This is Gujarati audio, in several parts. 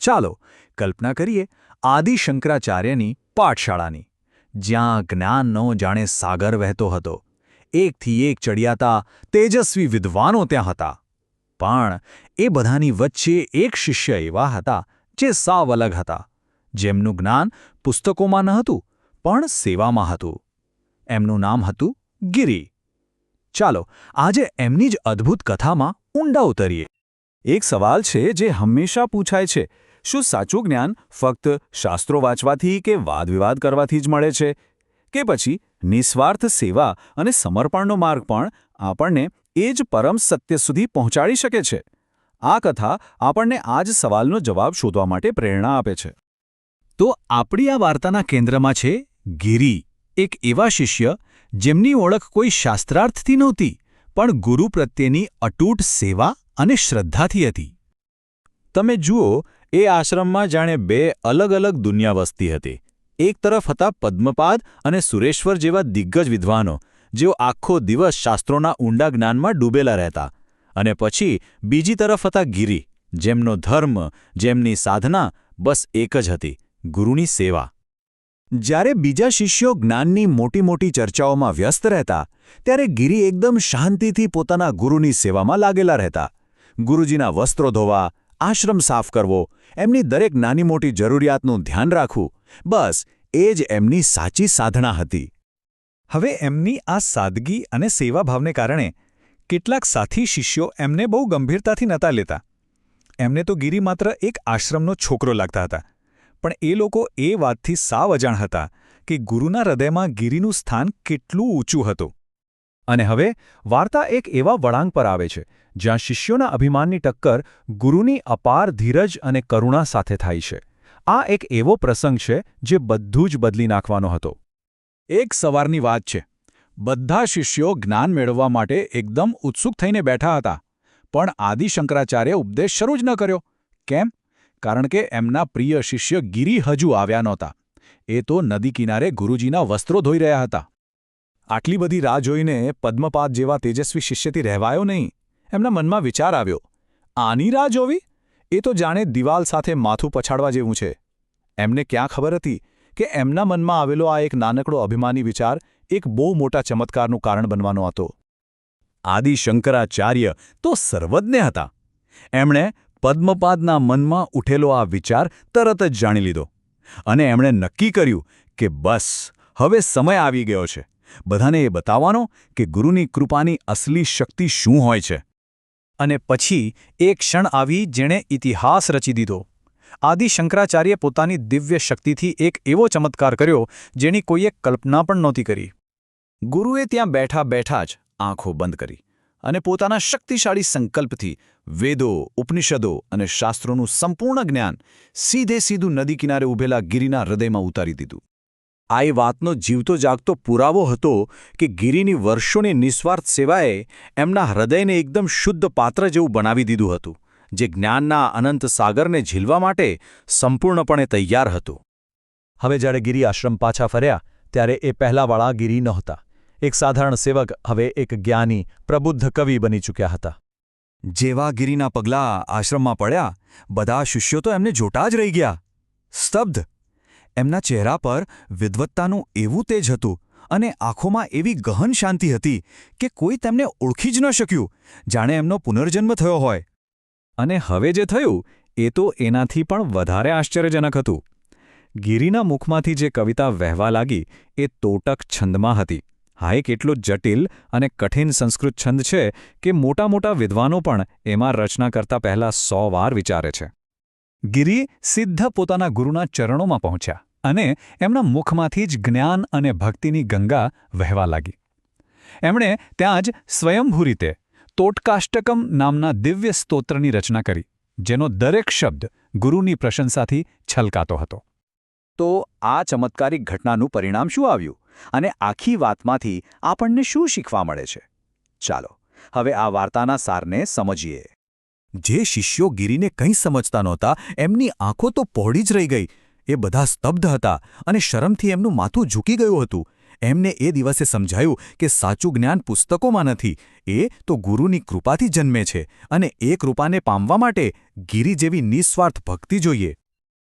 ચાલો કલ્પના કરીએ આદિ શંકરાચાર્યની પાઠશાળાની, જ્યાં જ્ઞાનનો જાણે સાગર વહેતો હતો. એકથી એક ચડિયાતા તેજસ્વી વિદ્વાનો ત્યાં હતા. પણ એ બધાની વચ્ચે એક શિષ્ય એવા હતા જે સાવ અલગ હતા, જેમનું જ્ઞાન પુસ્તકોમાં ન હતું પણ સેવામાં હતું. એમનું નામ હતું ગિરિ. ચાલો આજે એમની જ અદ્ભુત કથામાં ઊંડા ઉતરીએ. એક સવાલ છે જે હંમેશા પૂછાય છે: શું સાચું જ્ઞાન ફક્ત શાસ્ત્રો વાંચવાથી કે વાદવિવાદ કરવાથી જ મળે છે, કે પછી નિસ્વાર્થ સેવા અને સમર્પણનો માર્ગ પણ આપણને એ જ પરમ સત્ય સુધી પહોંચાડી શકે છે? આ કથા આપણને આ જ સવાલનો જવાબ શોધવા માટે પ્રેરણા આપે છે. તો આપણી આ વાર્તાના કેન્દ્રમાં છે ગિરિ, એક એવા શિષ્ય જેમની ઓળખ કોઈ શાસ્ત્રાર્થથી નહોતી, પણ ગુરુ પ્રત્યેની અતૂટ સેવા અને શ્રદ્ધાથી હતી. તમે જુઓ, એ આશ્રમમાં જાણે બે અલગ અલગ દુનિયા વસતી હતી. એક તરફ હતા પદ્મપાદ અને સુરેશ્વર જેવા દિગ્ગજ વિદ્વાનો, જેઓ આખો દિવસ શાસ્ત્રોના ઊંડા જ્ઞાનમાં ડૂબેલા રહેતા. અને પછી બીજી તરફ હતા ગિરિ, જેમનો ધર્મ, જેમની સાધના બસ એક જ હતી: ગુરુની સેવા. જ્યારે બીજા શિષ્યો જ્ઞાનની મોટી મોટી ચર્ચાઓમાં વ્યસ્ત રહેતા, ત્યારે ગિરિ એકદમ શાંતિથી પોતાના ગુરુની સેવામાં લાગેલા રહેતા. ગુરુજીના વસ્ત્રો ધોવા, આશ્રમ સાફ કરવો, એમની દરેક નાની મોટી જરૂરિયાતનું ધ્યાન રાખવું, બસ એ જ એમની સાચી સાધના હતી. હવે એમની આ સાદગી અને સેવાભાવને કારણે કેટલાક સાથી શિષ્યો એમને બહુ ગંભીરતાથી નહોતા લેતા. એમને તો ગિરિ માત્ર એક આશ્રમનો છોકરો લાગતા હતા. પણ એ લોકો એ વાતથી સાવ અજાણ હતા કે ગુરુના હૃદયમાં ગિરિનું સ્થાન કેટલું ઊંચું હતું. અને હવે વાર્તા એક એવા વળાંક પર આવે છે જ્યાં શિષ્યોના અભિમાનની ટક્કર ગુરુની અપાર ધીરજ અને કરુણા સાથે થાય છે. આ એક એવો પ્રસંગ છે જે બધું જ બદલી નાખવાનો હતો. એક સવારની વાત છે. બધા શિષ્યો જ્ઞાન મેળવવા માટે એકદમ ઉત્સુક થઈને બેઠા હતા. પણ આદિ શંકરાચાર્ય ઉપદેશ શરૂ જ ન કર્યો. કેમ? કારણ કે એમના પ્રિય શિષ્ય ગિરિ હજુ આવ્યા નહોતા. એ તો નદી કિનારે ગુરુજીના વસ્ત્રો ધોઈ રહ્યા હતા. આટલી બધી રાહ જોઈને પદ્મપાદ જેવા તેજસ્વી શિષ્યથી રહેવાયો નહીં. એમના મનમાં વિચાર આવ્યો: આની રાહ જોવી? એ તો જાણે દિવાલ સાથે માથું પછાડવા જેવું છે. એમને ક્યાં ખબર હતી કે એમના મનમાં આવેલો આ એક નાનકડો અભિમાની વિચાર એક બહુ મોટા ચમત્કારનું કારણ બનવાનો હતો. આદિ શંકરાચાર્ય તો સર્વજ્ઞ હતા. એમણે પદ્મપાદના મનમાં ઉઠેલો આ વિચાર તરત જ જાણી લીધો. અને એમણે નક્કી કર્યું કે બસ હવે સમય આવી ગયો છે બધાને એ બતાવવાનો કે ગુરુની કૃપાની અસલી શક્તિ શું હોય છે. અને પછી એક ક્ષણ આવી જેણે ઇતિહાસ રચી દીધો. આદિ શંકરાચાર્ય પોતાની દિવ્ય શક્તિથી એક એવો ચમત્કાર કર્યો જેની કોઈએ કલ્પના પણ નહોતી કરી. ગુરુએ ત્યાં બેઠા બેઠા જ આંખો બંધ કરી અને પોતાના શક્તિશાળી સંકલ્પથી વેદો, ઉપનિષદો અને શાસ્ત્રોનું સંપૂર્ણ જ્ઞાન સીધું નદી કિનારે ઊભેલા ગિરિના હૃદયમાં ઉતારી દીધું. આ એ વાતનો જીવતો જાગતો પુરાવો હતો કે ગિરિની વર્ષોની નિસ્વાર્થ સેવાએ એમના હૃદયને એકદમ શુદ્ધ પાત્ર જેવું બનાવી દીધું હતું, જે જ્ઞાનના અનંત સાગરને ઝીલવા માટે સંપૂર્ણપણે તૈયાર હતું. હવે જ્યારે ગિરિ આશ્રમ પાછા ફર્યા, ત્યારે એ પહેલાવાળા ગિરિ નહોતા. એક સાધારણ સેવક હવે એક જ્ઞાની, પ્રબુદ્ધ કવિ બની ચૂક્યા હતા. જેવા ગિરિના પગલાં આશ્રમમાં પડ્યા, બધા શિષ્યો તો એમને જોતા જ રહી ગયા, સ્તબ્ધ. એમના ચહેરા પર વિદ્વત્તાનું એવું તેજ હતું અને આંખોમાં એવી ગહન શાંતિ હતી કે કોઈ તેમને ઓળખી જ ન શક્યું, જાણે એમનો પુનર્જન્મ થયો હોય. અને હવે જે થયું એ તો એનાથી પણ વધારે આશ્ચર્યજનક હતું. ગિરિના મુખમાંથી જે કવિતા વહેવા લાગી એ તોટક છંદમાં હતી. હા, એક એટલો જટિલ અને કઠિન સંસ્કૃત છંદ છે કે મોટા મોટા વિદ્વાનો પણ એમાં રચના કરતા પહેલા 100 વાર વિચારે છે. ગિરિ સીધા પોતાના ગુરુના ચરણોમાં પહોંચ્યા અને એમના મુખમાંથી જ જ્ઞાન અને ભક્તિની ગંગા વહેવા લાગી. એમણે ત્યાં જ સ્વયંભૂ રીતે તોટકાષ્ટકમ નામના દિવ્ય સ્તોત્રની રચના કરી, જેનો દરેક શબ્દ ગુરુની પ્રશંસાથી છલકાતો હતો. તો આ ચમત્કારિક ઘટનાનું પરિણામ શું આવ્યું અને આખી વાતમાંથી આપણને શું શીખવા મળે છે? ચાલો હવે આ વાર્તાના સારને સમજીએ. જે શિષ્યો ગિરિને કંઈ સમજતા નહોતા, એમની આંખો તો પહોળી જ રહી ગઈ. એ બધા સ્તબ્ધ હતા અને શરમથી એમનું માથું ઝૂકી ગયું હતું. એમને એ દિવસે સમજાયું કે સાચું જ્ઞાન પુસ્તકોમાં નથી, એ તો ગુરુની કૃપાથી જન્મે છે અને એ કૃપાને પામવા માટે ગિરિ જેવી નિસ્વાર્થ ભક્તિ જોઈએ.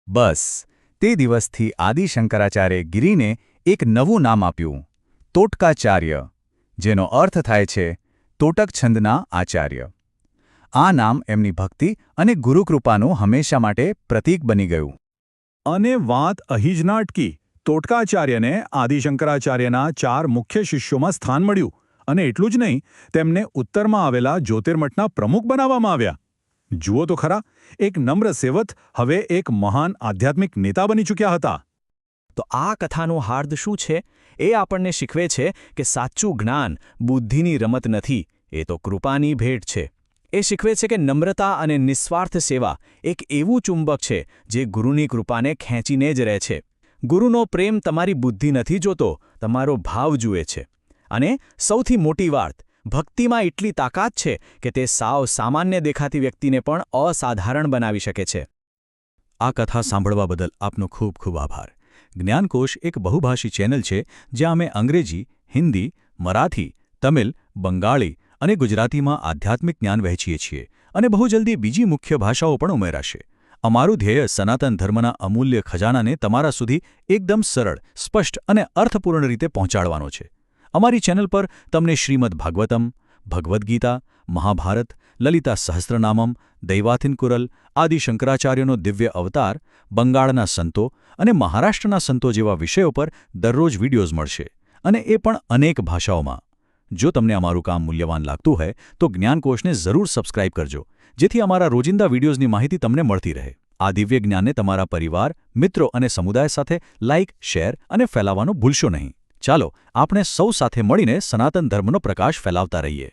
બસ તે દિવસથી આદિ શંકરાચાર્યે ગિરિને એક નવું નામ આપ્યું, તોટકાચાર્ય, જેનો અર્થ થાય છે તોટક છંદના આચાર્ય. આ નામ એમની ભક્તિ અને ગુરુકૃપાનું હંમેશા માટે પ્રતીક બની ગયું. અને વાત અહીં જ ના અટકી. તોટકાચાર્યને આદિશંકરાચાર્યના 4 મુખ્ય શિષ્યોમાં સ્થાન મળ્યું અને એટલું જ નહીં, તેમને ઉત્તરમાં આવેલા જ્યોતિર્મઠના પ્રમુખ બનાવવામાં આવ્યા. જુઓ તો ખરા, એક નમ્ર સેવક હવે એક મહાન આધ્યાત્મિક નેતા બની ચૂક્યા હતા. તો આ કથાનું હાર્દ શું છે? એ આપણને શીખવે છે કે સાચું જ્ઞાન બુદ્ધિની રમત નથી, એ તો કૃપાની ભેટ છે. એ શીખવે છે કે નમ્રતા અને નિસ્વાર્થ સેવા એક એવું ચુંબક છે જે ગુરુની કૃપાને ખેંચીને જ રહે છે. ગુરુનો પ્રેમ તમારી બુદ્ધિ નથી જોતો, તમારો ભાવ જુએ છે. અને સૌથી મોટી વાત, ભક્તિમાં એટલી તાકાત છે કે તે સાવ સામાન્ય દેખાતી વ્યક્તિને પણ અસાધારણ બનાવી શકે છે. આ કથા સાંભળવા બદલ આપનો ખૂબ ખૂબ આભાર. જ્ઞાનકોશ એક બહુભાષી ચેનલ છે જ્યાં અમે અંગ્રેજી, હિન્દી, મરાઠી, તમિલ, બંગાળી અને ગુજરાતીમાં આધ્યાત્મિક જ્ઞાન વહેંચીએ છીએ અને બહુ જલ્દી બીજી મુખ્ય ભાષાઓ પણ ઉમેરાશે. અમારું ધ્યેય સનાતન ધર્મના અમૂલ્ય ખજાનાને તમારા સુધી એકદમ સરળ, સ્પષ્ટ અને અર્થપૂર્ણ રીતે પહોંચાડવાનો છે. અમારી ચેનલ પર તમને શ્રીમદ ભાગવતમ, ભગવદ્ ગીતા, મહાભારત, લલિતા સહસ્ત્રનામમ, દૈવાથિનકુરલ, આદિ શંકરાચાર્યનો દિવ્ય અવતાર, બંગાળના સંતો અને મહારાષ્ટ્રના સંતો જેવા વિષયો પર દરરોજ વિડીયોઝ મળશે, અને એ પણ અનેક ભાષાઓમાં. જો તમને અમારું કામ મૂલ્યવાન લાગતું હોય તો જ્ઞાનકોશને જરૂર સબસ્ક્રાઇબ કરજો, જેથી અમારા રોજિંદા વિડીયોઝની માહિતી તમને મળતી રહે. આ દિવ્ય જ્ઞાનને તમારા પરિવાર, મિત્રો અને સમુદાય સાથે લાઇક, શેર અને ફેલાવવાનું ભૂલશો નહીં. ચાલો આપણે સૌ સાથે મળીને સનાતન ધર્મનો પ્રકાશ ફેલાવતા રહીએ.